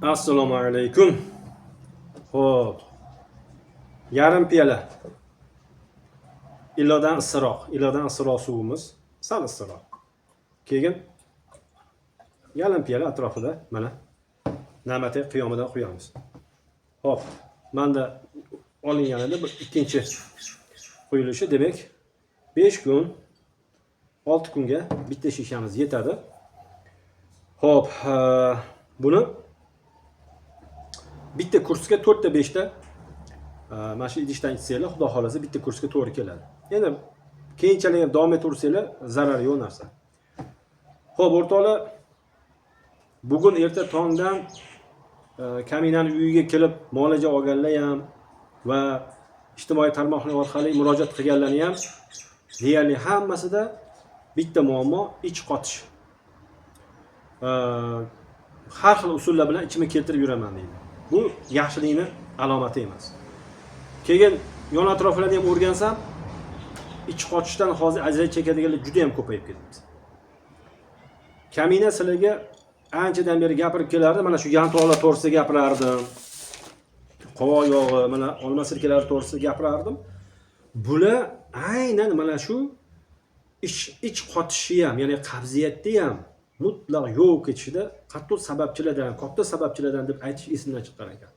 Assalomu alaykum. Xo'p, yarim piyola ilodan issiqroq suvimiz, sal issiqroq. Keyin yarim piyola atrofida mana na'matay qiyomidan quyamiz. Xo'p, menda olinganida bu ikkinchi quyilishi, demak 5 kun, 6 kunga bitta shishamiz yetadi. Xo'p, buni bitta kursga 4 ta 5 ta mana shu idishdan ichsanglar, xudo xolasa bitta kursga to'g'ri keladi. Endi keyinchalik ham davom etaversanglar zarari yo'q narsa. Xo'p, o'rtoqlar, bugun erta tongdan kaminani uyiga kelib muolaja olganlar ham va ijtimoiy tarmoqlar orqali murojaat qilganlarni ham deyarli hammasida bitta muammo ich qotish. Har xil usullar bilan ichimga keltirib yuraman deydi. Bu yaxshilikni alomati emas. Keyin yon atroflarni ham o'rgansam, ich qotishdan hozir aziyat chekadiganlar juda ham ko'payib ketibdi. Kamina sizlarga anchadan beri gapirib kelardi. Mana shu yantoqlar to'g'risida gapirardim. Qovoq yog'i, mana olma sirkalari to'g'risida gapirardim. Bular aynan mana shu ich qotishi ham, ya'ni qabziyatni ham mutlaq yo'q ketishida qattiq sababchilardan, katta sababchilardan deb aytish esimdan chiqqan ekan.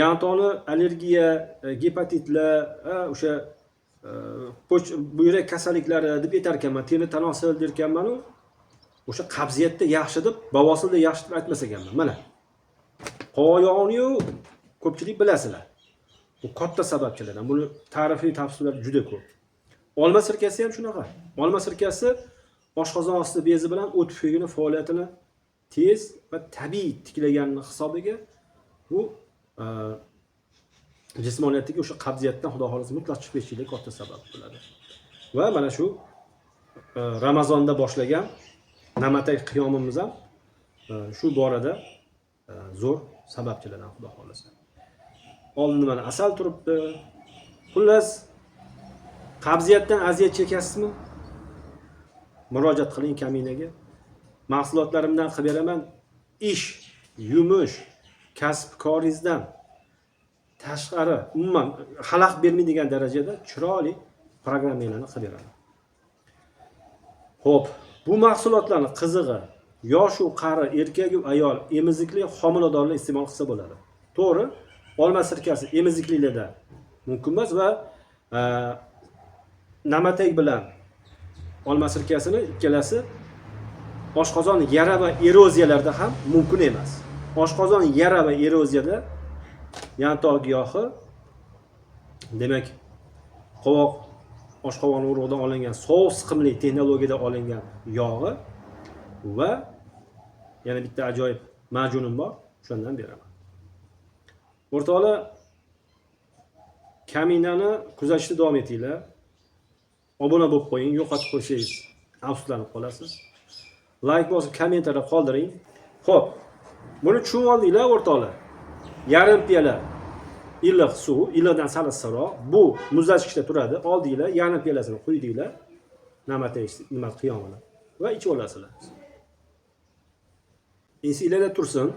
Yantoqli allergiya, gepatitlar, o'sha buyrak kasalliklari deb aytar ekanman, teri tanosil der ekanman, o'sha qabziyatda yaxshi deb, bavosilda yaxshi deb aytmas ekanman. Mana qovoq yog'ini ko'pchilik bilasizlar. Bu katta sababchilardan. Buni ta'rifiy tafsillar juda ko'p. Olma sirkasi ham shunaqa. Olma sirkasi oshqozon osti bezi bilan o't tufayli faoliyatini tez va tabiiy tiklaganini hisobiga bu jismoniyatdagi o'sha qabziyatdan xudo xolasa mutlaq chiqib ketishlik katta sabab bo'ladi. Va mana shu Ramazonda boshlagan na'matay qiyomimiz ham shu borada zo'r sababchilardan xudo xolasa. Oldinda mana asal turibdi. Xullas, qabziyatdan aziyat chekasizmi? Murojaat qiling kaminaga. Mahsulotlarimdan qilib beraman. Ish, yumush, kasb-koringizdan tashqari umuman xalaqit bermaydigan darajada chiroyli programmalarni qilib beraman. Xo'p, bu mahsulotlarni qizig'i yosh-u qari, erkak-u ayol, emizikli, homiladorlar iste'mol qilsa bo'ladi. To'g'ri, olma sirkasi emiziklilarda mumkin emas va na'matay bilan olma sirkasini ikkalasi oshqozon yara va eroziyalarda ham mumkin emas. Oshqozon yara va eroziyada yantoq giyohi, demak, qovoq oshqozon urug'idan olingan sovuq siqimli texnologiyada olingan yog'i va yana bitta ajoyib majunim bor, shundan beraman. O'rtoqlar, kaminani kuzatishda davom etinglar. Obuna bo'lib qo'ying, yo'qotib qo'ysangiz afsuslanib qolasiz. Like bosib, kommentariyada qoldiring. Xo'p, buni tushunib oldinglar o'rtoqlar. Yarim piyola iliq suv, iliqdan sal issiqroq, bu muzlatgichda turadi. Oldinglar, yarim piyolasini quyinglar. Na'matay nima qiyomini va ichib olasizlar. Esinglarda tursin.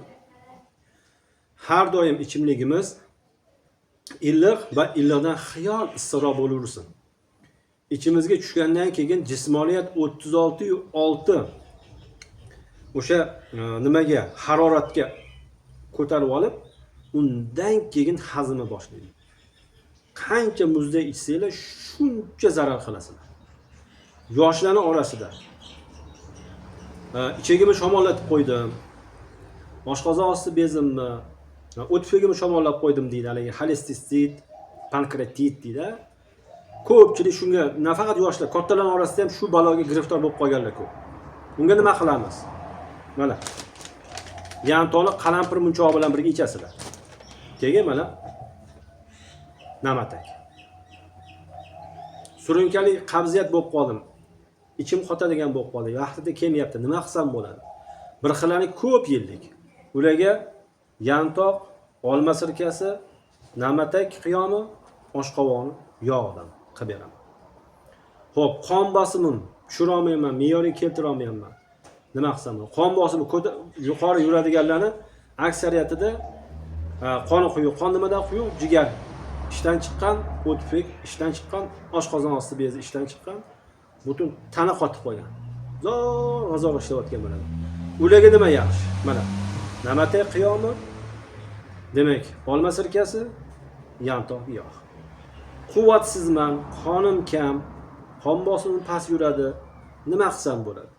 Har doim ichimligimiz iliq va iliqdan xiyol issiqroq bo'laversin. İçimizga tushgandan keyin jismoniyat 36.6 o'sha nimaga, haroratga ko'tarib olib, undan keyin hazmni boshlaydi. Qancha muzda ichsanglar, shuncha zarar qilasizlar. Yoshlarning orasida ichagimni shamollatib qo'ydim, oshqozon osti bezimni, o't tufayli shamollab qo'ydim deydi, haligi xolestistit, pankreatit deydi. Ko'pchilik shunga, nafaqat yoshlar, kattalar orasida ham shu baloga giriftor bo'lib qolganlar ko'p. Unga nima qilamiz? Mana yantoqli qalampir munchoq bilan birga ichasizlar. Keyin mana na'matay. Surunkali qabziyat bo'lib qoldim. Ichim qotadigan bo'lib qoldi. Vaqtida kelmayapti. Nima qilsam bo'ladi? Bir xilani ko'p yillik. Ularga yantoq, olma sirkasi, na'matay qiyomi, oshqovog'ini yog'idan qilib beraman. Xo'p, qon bosimim tushira olmayman, me'yoriga keltira olmayman. Nima qilsam? Qon bosimi yuqori yuradiganlarni aksariyatida qoni quyuq, qon nimadan quyuq? Jigar ishdan chiqqan, o'tpek ishdan chiqqan, oshqozon osti bezi ishdan chiqqan, butun tana qotib qolgan. Zo'r ishlayotgan bo'ladi. Ularga nima yaxshi? Mana namatay qiyomi, demak, olma sirkasi, yantoq giyoh. Quvvatsizman, qonim kam, qon bosimim past yuradi. Nima qilsam bo'ladi?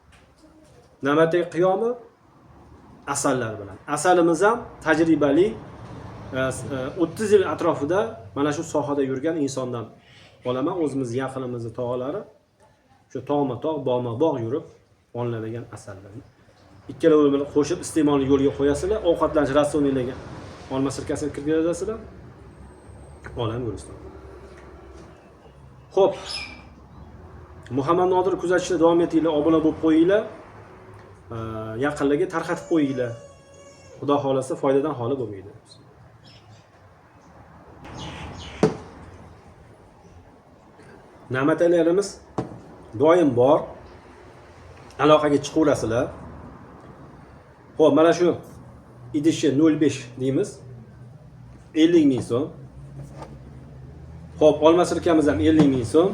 Namatay qiyomi asallar bilan. Asalimiz ham tajribali 30 yil atrofida mana shu sohada yurgan insondan olaman, o'zimiz yaqinimizning tog'alari shu tog'ma-tog', bog'ma-bog' yurib olinadigan asallar. Ikkalovi bilan qo'shib iste'molni yo'lga qo'yasizlar, ovqatlanish ratsioningizga olma sirkasini kirgizasizlar. Olam Guliston. Xo'p. Muhammad Nodir kuzatishni davom etinglar, obuna bo'lib qo'yinglar. Yaqinlarga tarqatib qo'yinglar. Xudo xolasa foydadan xoli bo'lmaydi. Namataylarimiz doim bor. Aloqaga chiqaverasizlar. Xo'p, mana shu idishi 05 deymiz. 50 ming so'm. Xo'p, olma sirkamiz ham 50 ming so'm.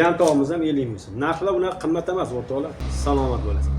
Yantog'imiz ham 50 ming so'm. Narxlar ular qimmat emas, o'rtoqlar. Salomat bo'lasiz.